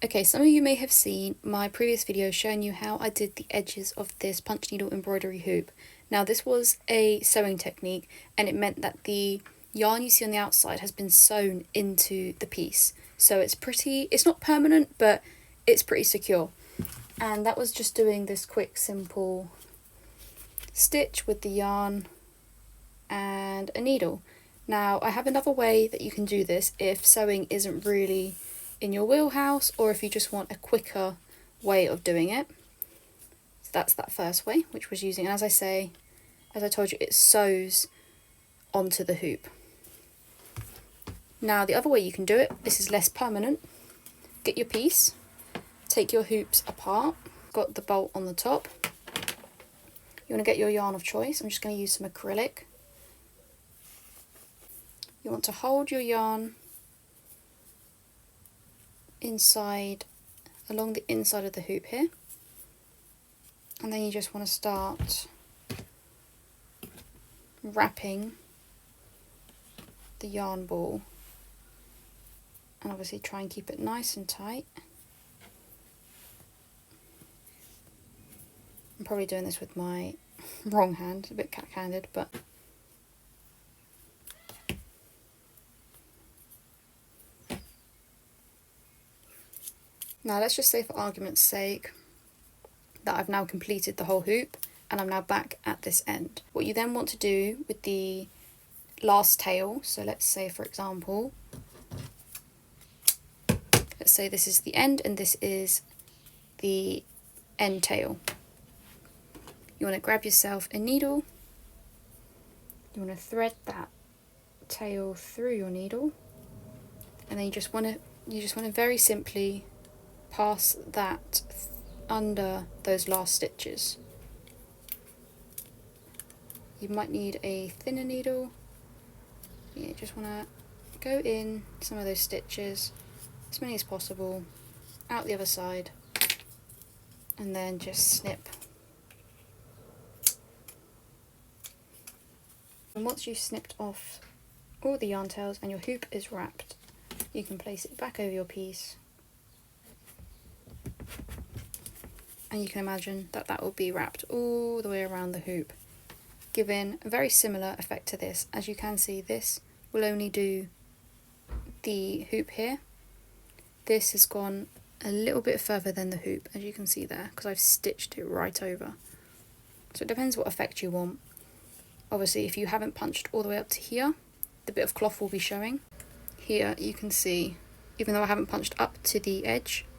Okay, some of you may have seen my previous video showing you how I did the edges of this punch needle embroidery hoop. Now this was a sewing technique and it meant that the yarn you see on the outside has been sewn into the piece. So it's not permanent, but it's pretty secure. And that was just doing this quick, simple stitch with the yarn and a needle. Now I have another way that you can do this if sewing isn't really in your wheelhouse, or if you just want a quicker way of doing it. So that's that first way, which was using, and as I told you, it sews onto the hoop. Now the other way you can do it, this is less permanent. Get your piece, take your hoops apart, got the bolt on the top. You want to get your yarn of choice. I'm just going to use some acrylic. You want to hold your yarn along the inside of the hoop here, and then you just want to start wrapping the yarn ball, and obviously try and keep it nice and tight. I'm probably doing this with my wrong hand, a bit cat-handed, but now let's just say, for argument's sake, that I've now completed the whole hoop and I'm now back at this end. What you then want to do with the last tail, so let's say, for example, let's say this is the end and this is the end tail. You want to grab yourself a needle, you want to thread that tail through your needle, and then you just want to very simply pass that under those last stitches. You might need a thinner needle. You just want to go in some of those stitches, as many as possible, out the other side, and then just snip. And once you've snipped off all the yarn tails and your hoop is wrapped, you can place it back over your piece. And you can imagine that that will be wrapped all the way around the hoop, giving a very similar effect to this. As you can see, this will only do the hoop here. This has gone a little bit further than the hoop, as you can see there, because I've stitched it right over. So it depends what effect you want. Obviously, if you haven't punched all the way up to here, the bit of cloth will be showing. Here you can see, even though I haven't punched up to the edge,